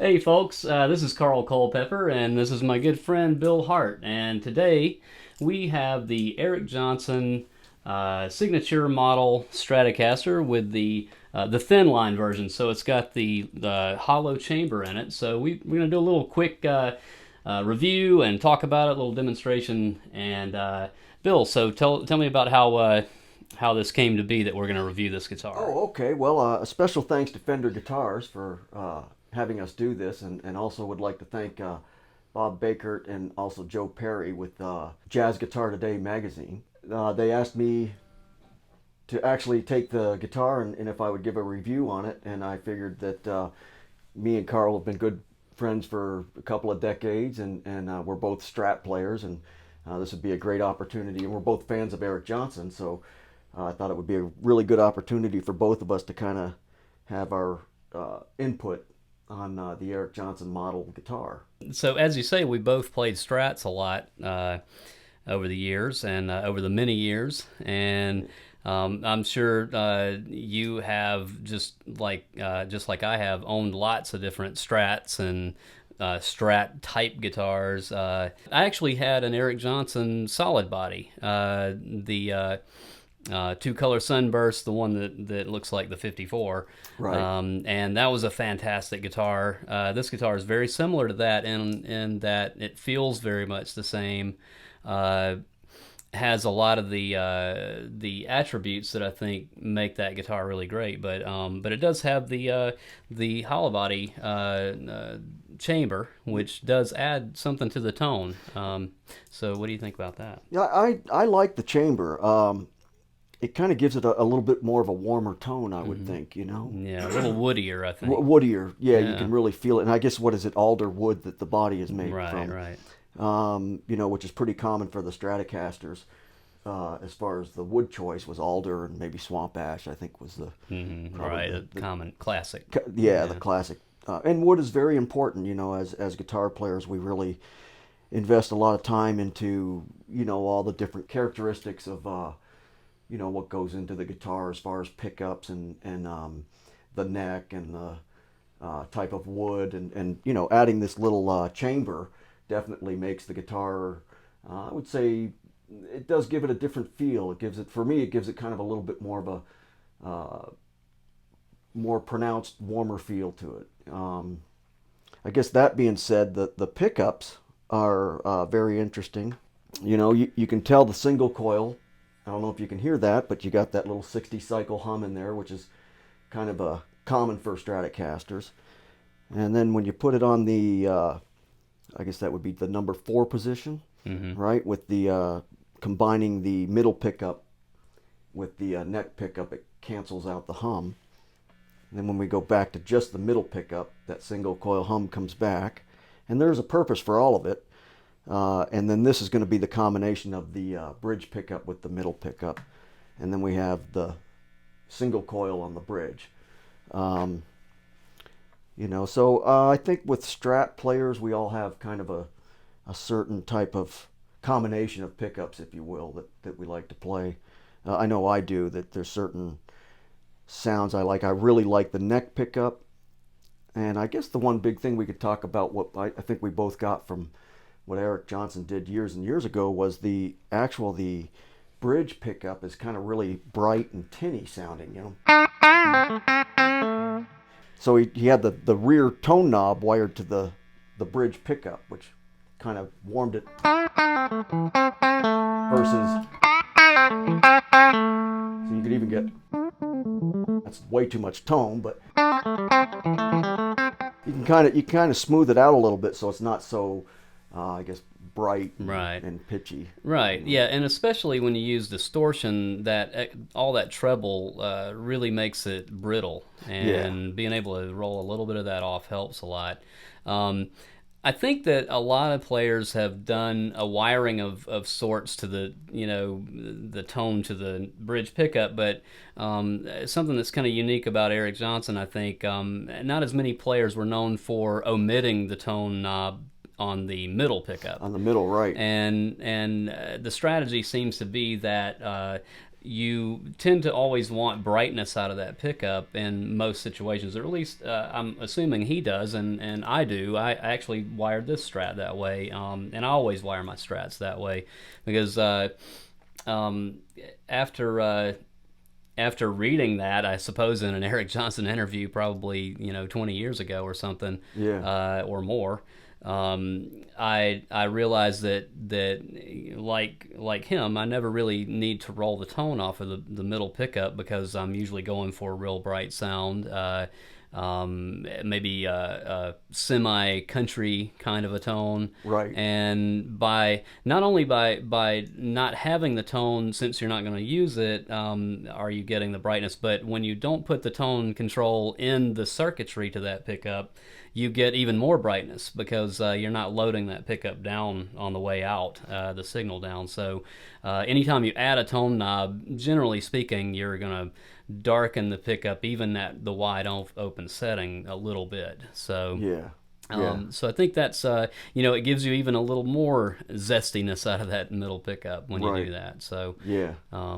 Hey folks, this is Carl Culpepper, and this is my good friend Bill Hart. And today we have the Eric Johnson signature model Stratocaster with the thin line version. So it's got the hollow chamber in it. So we're gonna do a little quick review and talk about it, a little demonstration. And Bill, so tell me about how this came to be that we're gonna review this guitar. Oh, okay. Well, a special thanks to Fender Guitars for having us do this, and also would like to thank Bob Bakert and also Joe Perry with Jazz Guitar Today magazine. They asked me to actually take the guitar and if I would give a review on it, and I figured that me and Carl have been good friends for a couple of decades, and we're both Strat players, and this would be a great opportunity, and we're both fans of Eric Johnson, so I thought it would be a really good opportunity for both of us to kind of have our input on the Eric Johnson model guitar. So as you say, we both played Strats a lot over the years and over the many years, and I'm sure you have just like I have owned lots of different Strats and Strat type guitars. I actually had an Eric Johnson solid body, the two-color sunburst, the one that looks like the 54. Right. And that was a fantastic guitar. This guitar is very similar to that in that it feels very much the same. Has a lot of the attributes that I think make that guitar really great, but it does have the hollow body chamber, which does add something to the tone. So what do you think about that? Yeah, I like the chamber. It kind of gives it a little bit more of a warmer tone, I would think, you know? Yeah, a little woodier, I think. Woodier, yeah, you Yeah. can really feel it. And I guess, what is it, alder wood that the body is made Right, from? right. Which is pretty common for the Stratocasters. As far as the wood choice was alder and maybe swamp ash, I think was the probably Right, a common classic. yeah, the classic. And wood is very important, as guitar players, we really invest a lot of time into, all the different characteristics of, what goes into the guitar as far as pickups and the neck and the type of wood. And adding this little chamber definitely makes the guitar, I would say, it does give it a different feel. For me, it gives it kind of a little bit more of a more pronounced, warmer feel to it. I guess that being said, the pickups are very interesting. You can tell the single coil. I don't know if you can hear that, but you got that little 60 cycle hum in there, which is kind of common for Stratocasters. And then when you put it on the, I guess that would be the number 4 position, right? With the combining the middle pickup with the neck pickup, it cancels out the hum. And then when we go back to just the middle pickup, that single coil hum comes back. And there's a purpose for all of it. And then this is going to be the combination of the bridge pickup with the middle pickup. And then we have the single coil on the bridge. So I think with Strat players, we all have kind of a certain type of combination of pickups, if you will, that we like to play. I know I do, that there's certain sounds I like. I really like the neck pickup. And I guess the one big thing we could talk about, what I think we both got from what Eric Johnson did years and years ago, was the bridge pickup is kind of really bright and tinny sounding, So he had the rear tone knob wired to the bridge pickup, which kind of warmed it versus, so you could even get, that's way too much tone, but you kind of smooth it out a little bit so it's not so I guess bright Right. and pitchy. Right, yeah, and especially when you use distortion, that all that treble really makes it brittle, and being able to roll a little bit of that off helps a lot. I think that a lot of players have done a wiring of sorts to the tone to the bridge pickup, but something that's kind of unique about Eric Johnson, I think, not as many players were known for omitting the tone knob on the middle pickup. On the middle, right. And the strategy seems to be that you tend to always want brightness out of that pickup in most situations, or at least I'm assuming he does, and I do. I actually wired this Strat that way, and I always wire my Strats that way because um, after after reading that, I suppose in an Eric Johnson interview, probably 20 years ago or something, Yeah. or more, I realized that like him, I never really need to roll the tone off of the middle pickup because I'm usually going for a real bright sound. Maybe a semi country kind of a tone, Right. and by not only by not having the tone, since you're not going to use it, are you getting the brightness, but when you don't put the tone control in the circuitry to that pickup, you get even more brightness because you're not loading that pickup down on the way out, the signal down. So anytime you add a tone knob, generally speaking, you're going to darken the pickup even at the wide open setting a little bit. So Yeah. Yeah. so I think that's it gives you even a little more zestiness out of that middle pickup when you Right. do that. So Yeah. I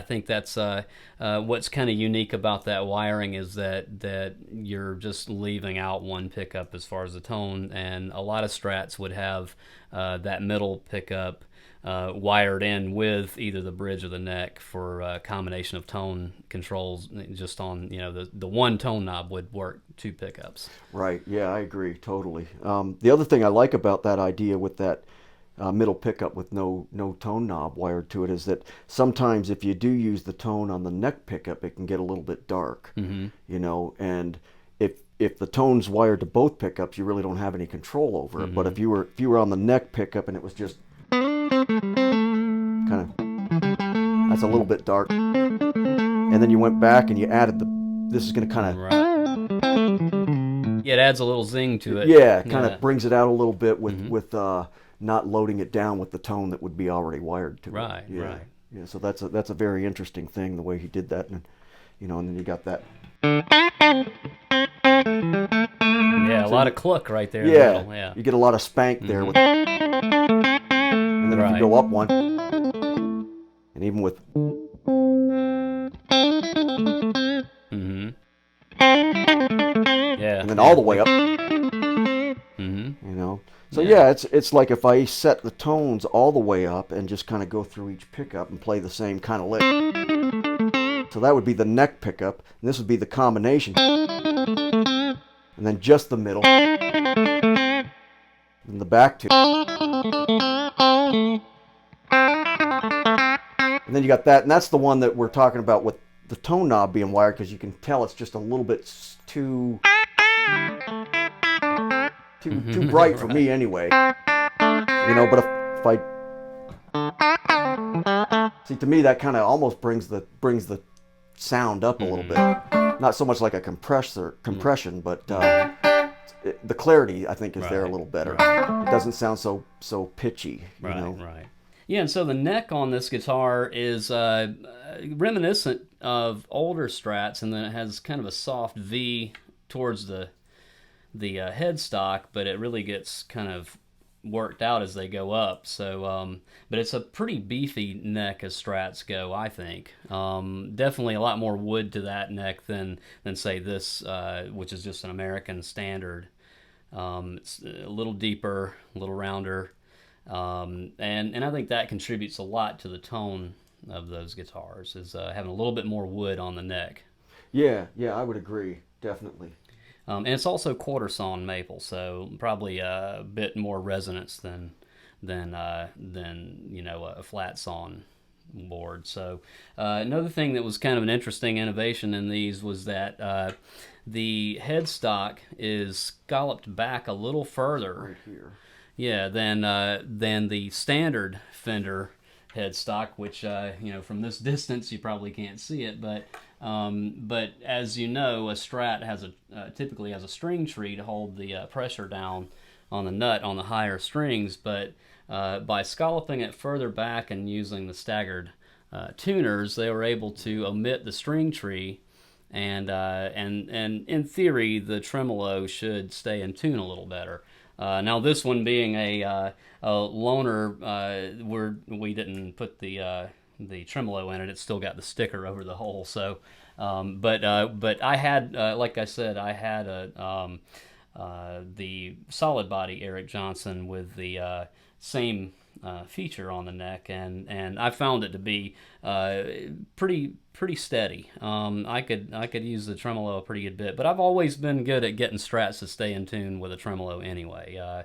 think that's what's kind of unique about that wiring is that you're just leaving out one pickup as far as the tone, and a lot of Strats would have that middle pickup wired in with either the bridge or the neck for a combination of tone controls. Just on the one tone knob would work two pickups. Right. Yeah, I agree totally. The other thing I like about that idea with that middle pickup with no tone knob wired to it is that sometimes if you do use the tone on the neck pickup, it can get a little bit dark. And if the tone's wired to both pickups, you really don't have any control over it. But if you were on the neck pickup and it was just kind of, that's a little bit dark, and then you went back and you added this is going to kind of, right. Yeah, it adds a little zing to it. Yeah, kind of brings it out a little bit with not loading it down with the tone that would be already wired to right, it. Yeah. Right. Yeah, so that's a very interesting thing, the way he did that, and and then you got that. Yeah, a lot of cluck right there. Yeah, In the middle. Yeah. you get a lot of spank there with, and then if you go up one, and even with, yeah, and then all the way up, Mm-hmm. So yeah, it's like if I set the tones all the way up and just kind of go through each pickup and play the same kind of lick. So that would be the neck pickup, and this would be the combination, and then just the middle, and the back two, and then you got that, and that's the one that we're talking about with the tone knob being wired, because you can tell it's just a little bit too bright for me anyway. But if I see, to me that kind of almost brings the sound up a little bit. Not so much like a compression, but the clarity I think is there a little better. Right. It doesn't sound so pitchy. Right. Yeah, and so the neck on this guitar is reminiscent of older Strats, and then it has kind of a soft V towards the headstock, but it really gets kind of worked out as they go up. So, but it's a pretty beefy neck as Strats go, I think. Definitely a lot more wood to that neck than say this, which is just an American standard. It's a little deeper, a little rounder, and I think that contributes a lot to the tone of those guitars, is having a little bit more wood on the neck. Yeah, I would agree, definitely. And it's also quarter sawn maple, so probably a bit more resonance than a flat sawn board. So another thing that was kind of an interesting innovation in these was that the headstock is scalloped back a little further. Right here. Yeah, than the standard Fender headstock, which from this distance you probably can't see it, but as you know, a Strat has typically has a string tree to hold the pressure down on the nut on the higher strings, but by scalloping it further back and using the staggered tuners, they were able to omit the string tree, and in theory the tremolo should stay in tune a little better. Now this one being a loaner, we didn't put the tremolo in it. It's still got the sticker over the hole. So, but I had, like I said, I had the solid body Eric Johnson with the same feature on the neck, and I found it to be pretty steady. I could use the tremolo a pretty good bit, but I've always been good at getting strats to stay in tune with a tremolo anyway.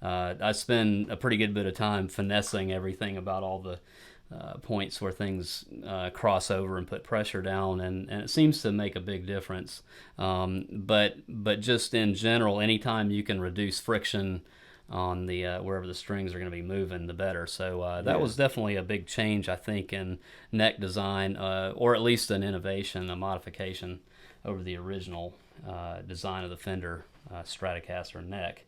I spend a pretty good bit of time finessing everything about all the points where things cross over and put pressure down, and it seems to make a big difference. But just in general, anytime you can reduce friction on the wherever the strings are going to be moving, the better. So that was definitely a big change, I think, in neck design, or at least an innovation, a modification over the original design of the Fender Stratocaster neck.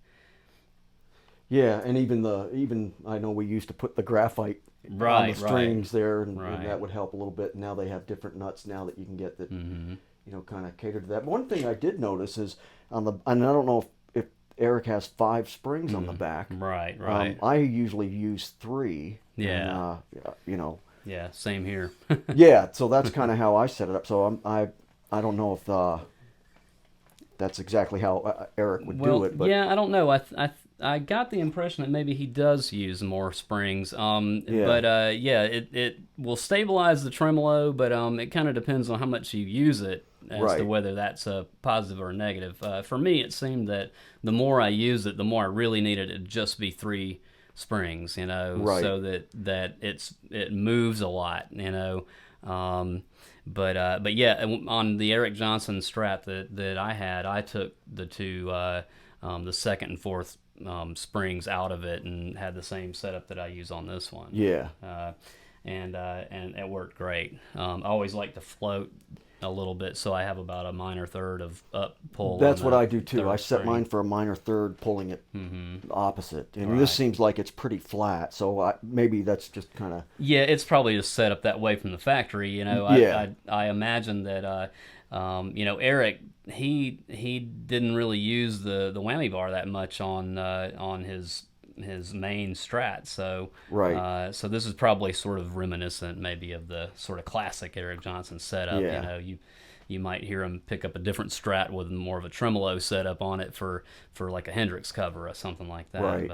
Yeah, and even I know we used to put the graphite on the strings there, and that would help a little bit. Now they have different nuts now that you can get that kind of cater to that. But one thing I did notice is and I don't know if Eric has 5 springs on the back. Right. I usually use 3. Yeah. And, Yeah, same here. yeah, so that's kind of how I set it up. So I don't know if that's exactly how Eric would do it. But yeah, I don't know. I got the impression that maybe he does use more springs. But it will stabilize the tremolo, but it kind of depends on how much you use it as to whether that's a positive or a negative. For me, it seemed that the more I use it, the more I really needed it to just be 3 springs, so that it moves a lot, But yeah, on the Eric Johnson Strat that I had, I took the 2, the second and fourth springs out of it and had the same setup that I use on this one. Yeah. And it worked great. I always like to float a little bit, so I have about a minor third of up pull. That's what I do too. I set mine for a minor third, pulling it opposite. And this seems like it's pretty flat, so maybe that's just kind of... Yeah, it's probably just set up that way from the factory. I imagine that Eric, he didn't really use the whammy bar that much on his main Strat, so so this is probably sort of reminiscent maybe of the sort of classic Eric Johnson setup. You might hear him pick up a different Strat with more of a tremolo setup on it for like a Hendrix cover or something like that.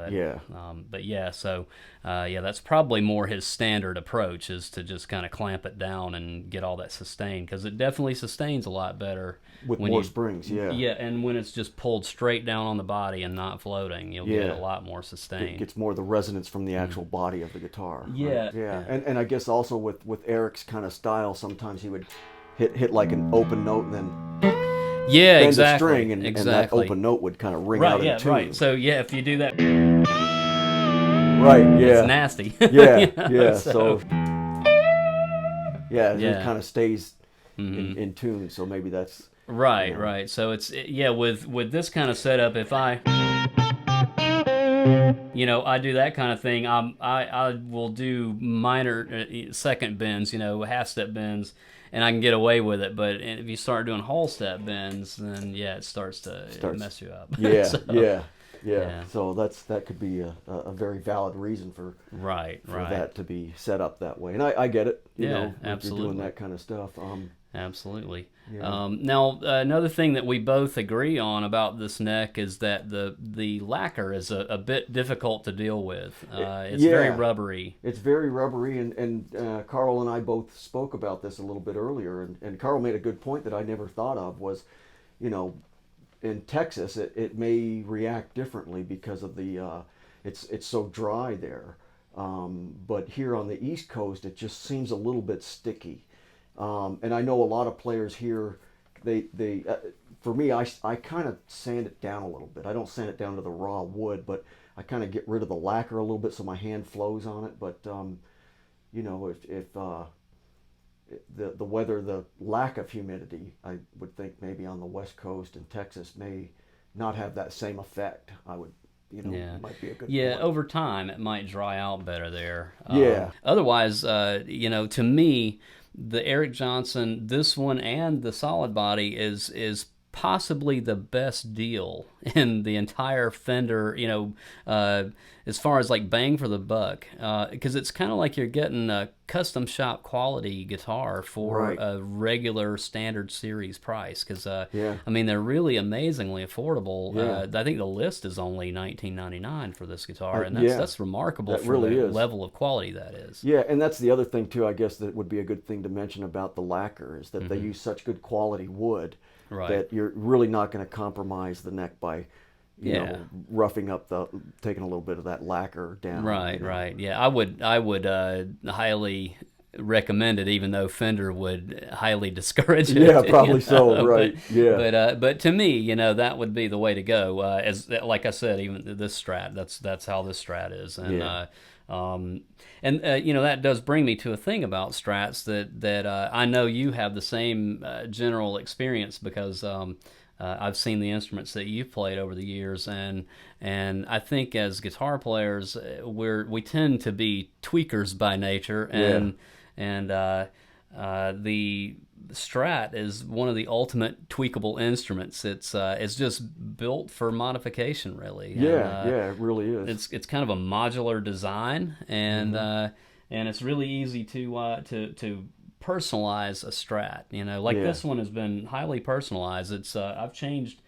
That's probably more his standard approach, is to just kind of clamp it down and get all that sustain, because it definitely sustains a lot better with more springs. Yeah, and when it's just pulled straight down on the body and not floating, you'll get a lot more sustain. It gets more of the resonance from the actual body of the guitar. Yeah. Right? Yeah. And I guess also with Eric's kind of style, sometimes he would hit like an open note and then bend the string, and that open note would kind of ring out in tune. Right. So if you do that, it's nasty. So it kind of stays in tune. So maybe that's right. So it's with this kind of setup, if I do that kind of thing, I will do minor second bends, half step bends, and I can get away with it. But if you start doing whole step bends, then it starts to mess you up. Yeah. So that could be a very valid reason for that to be set up that way. And I get it. If absolutely. you're doing that kind of stuff. Absolutely. Yeah. Now, another thing that we both agree on about this neck is that the lacquer is a bit difficult to deal with. It's very rubbery. It's very rubbery, and Carl and I both spoke about this a little bit earlier, and Carl made a good point that I never thought of was, in Texas it may react differently because of the it's so dry there, but here on the East Coast it just seems a little bit sticky. And I know a lot of players here, they for me, I kind of sand it down a little bit. I don't sand it down to the raw wood, but I kind of get rid of the lacquer a little bit so my hand flows on it. But if the weather, the lack of humidity, I would think maybe on the West Coast and Texas may not have that same effect. I would. Might be a good point. Over time it might dry out better there. Otherwise, to me, the Eric Johnson, this one and the solid body is possibly the best deal in the entire Fender, as far as like bang for the buck, because it's kind of like you're getting a custom shop quality guitar for Right. a regular standard series price. Because Yeah. I mean, they're really amazingly affordable. Yeah. I think the list is only $19.99 for this guitar, and Yeah. that's remarkable That for really the is. level of quality that is. Yeah, and that's the other thing too. I guess that would be a good thing to mention about the lacquer is that they use such good quality wood Right. that you're really not going to compromise the neck by, Yeah. roughing up taking a little bit of that lacquer down. Right, right. Yeah, I would highly recommend it, even though Fender would highly discourage it. Yeah, probably so. Right. But Yeah. but to me, that would be the way to go. As like I said, even this Strat, that's how this Strat is, and Yeah. that does bring me to a thing about Strats that I know you have the same general experience because. I've seen the instruments that you've played over the years, and I think as guitar players, we tend to be tweakers by nature, Yeah. and the Strat is one of the ultimate tweakable instruments. It's just built for modification, really. And, Yeah. Yeah. It really is. it's kind of a modular design, and it's really easy to personalize a Strat. Like Yeah. this one has been highly personalized. It's I've changed,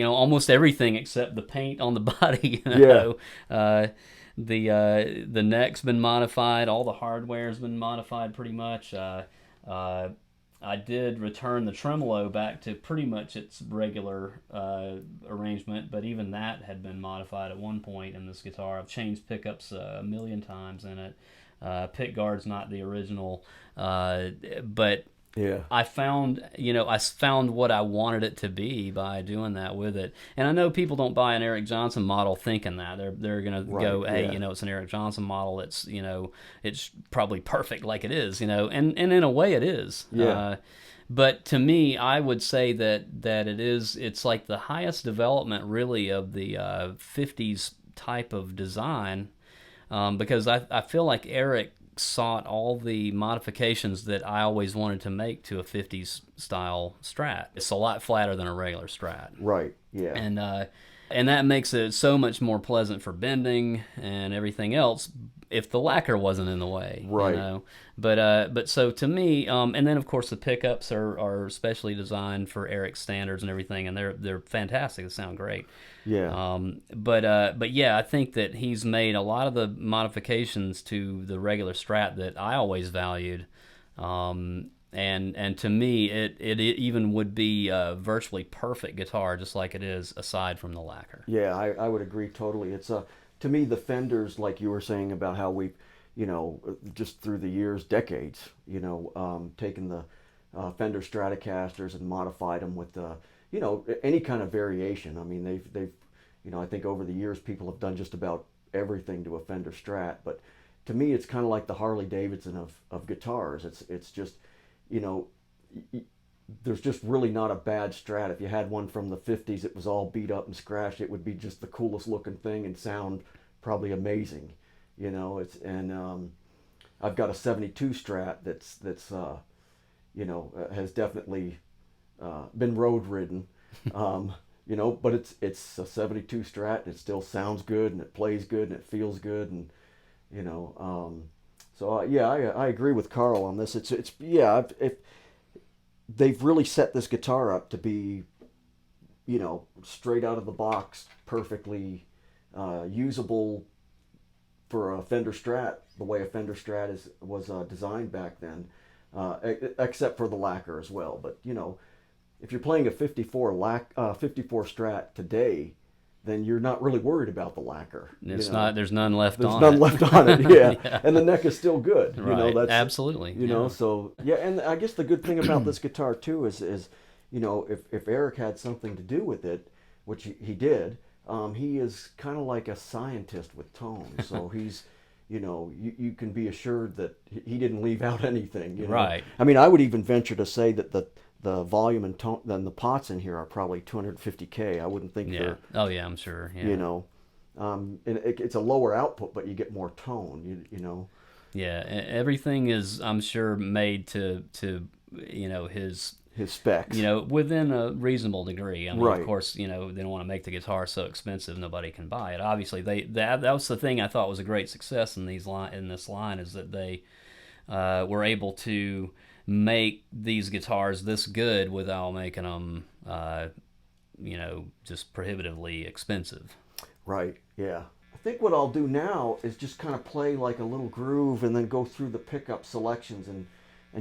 almost everything except the paint on the body. Yeah. The neck's been modified. All the hardware's been modified pretty much. I did return the tremolo back to pretty much its regular arrangement, but even that had been modified at one point in this guitar. I've changed pickups a million times in it. Pick guard's not the original, but Yeah. I found what I wanted it to be by doing that with it. And I know people don't buy an Eric Johnson model thinking that they're gonna Right. go, hey, Yeah. it's an Eric Johnson model. It's probably perfect like it is, and in a way it is. Yeah. But to me, I would say that it's like the highest development really of the 50s type of design, because I feel like Eric sought all the modifications that I always wanted to make to a 50s style Strat. It's a lot flatter than a regular Strat. Right. Yeah. And that makes it so much more pleasant for bending and everything else if the lacquer wasn't in the way. Right. But so to me, and then of course the pickups are specially designed for Eric standards and everything, and they're fantastic. They sound great. Yeah. But yeah, I think that he's made a lot of the modifications to the regular Strat that I always valued. And to me, it even would be a virtually perfect guitar, just like it is, aside from the lacquer. Yeah, I would agree totally. It's to me the Fenders, like you were saying about how we've, just through the years, decades, taken the Fender Stratocasters and modified them with any kind of variation. I mean, they've I think over the years people have done just about everything to a Fender Strat, but to me it's kind of like the Harley Davidson of guitars. It's just, there's just really not a bad Strat. If you had one from the 50s, it was all beat up and scratched, it would be just the coolest looking thing and sound probably amazing. I've got a 72 Strat that's has definitely been road ridden. But it's a 72 Strat, and it still sounds good, and it plays good, and it feels good, and yeah, I agree with Carl on this. It's yeah, if they've really set this guitar up to be, straight out of the box, perfectly usable for a Fender Strat, the way a Fender Strat was designed back then, except for the lacquer as well. But if you're playing a 54 Strat today, then you're not really worried about the lacquer. It's not. There's none left There's on none it. left on it. Yeah. Yeah. And the neck is still good. Right. That's Absolutely. Yeah. So yeah. And I guess the good thing about this guitar too is if Eric had something to do with it, which he did, he is kind of like a scientist with tone. So he's you can be assured that he didn't leave out anything. Right. I mean, I would even venture to say that the volume and tone, then the pots in here are probably 250K. I wouldn't think Yeah. they're, Oh yeah, I'm sure. Yeah. and it's a lower output, but you get more tone. Yeah. Everything is, I'm sure, made to his his specs. Within a reasonable degree. I mean, Right. of course, they don't want to make the guitar so expensive nobody can buy it. Obviously, that was the thing I thought was a great success in this line is that they were able to make these guitars this good without making them, just prohibitively expensive. Right, yeah. I think what I'll do now is just kind of play like a little groove and then go through the pickup selections, and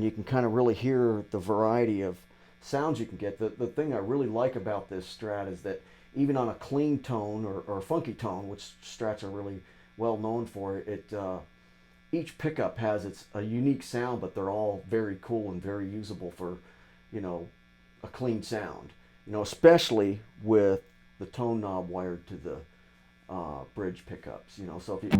you can kind of really hear the variety of sounds you can get. The thing I really like about this Strat is that even on a clean tone or a funky tone, which Strats are really well known for, each pickup has a unique sound, but they're all very cool and very usable for, a clean sound. Especially with the tone knob wired to the bridge pickups. So if you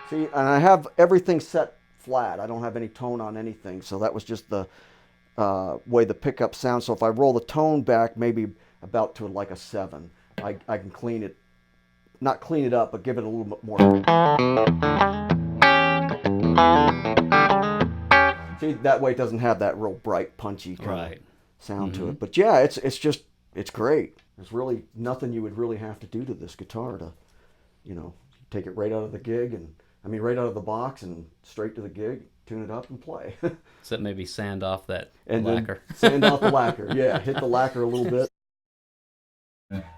see, and I have everything set flat. I don't have any tone on anything, so that was just the way the pickup sounds. So if I roll the tone back maybe about to like a 7, I can clean it, not clean it up, but give it a little bit more. See, that way it doesn't have that real bright, punchy kind of sound to it. But yeah, it's great. There's really nothing you would really have to do to this guitar to, take it right out of the gig, and I mean right out of the box and straight to the gig, tune it up and play. Except maybe sand off that and lacquer. Sand off the lacquer, yeah. Hit the lacquer a little bit.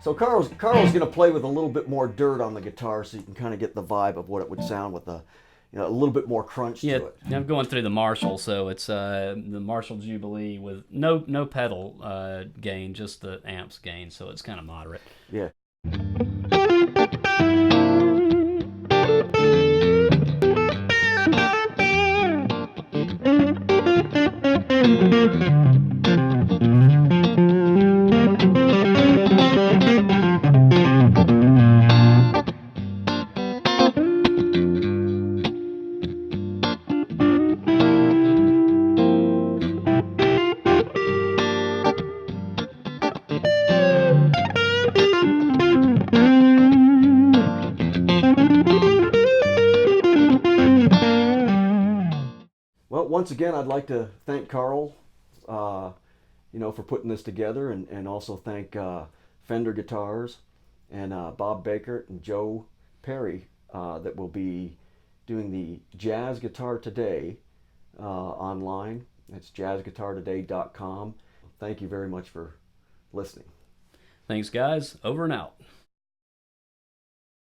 So Carl's going to play with a little bit more dirt on the guitar, so you can kind of get the vibe of what it would sound with a little bit more crunch to it. Yeah, I'm going through the Marshall, so it's the Marshall Jubilee with no pedal gain, just the amps gain, so it's kind of moderate. Yeah. Well, once again, I'd like to thank Carl, for putting this together, and also thank Fender Guitars and Bob Baker and Joe Perry that will be doing the Jazz Guitar Today online. That's jazzguitartoday.com. Thank you very much for listening. Thanks, guys. Over and out.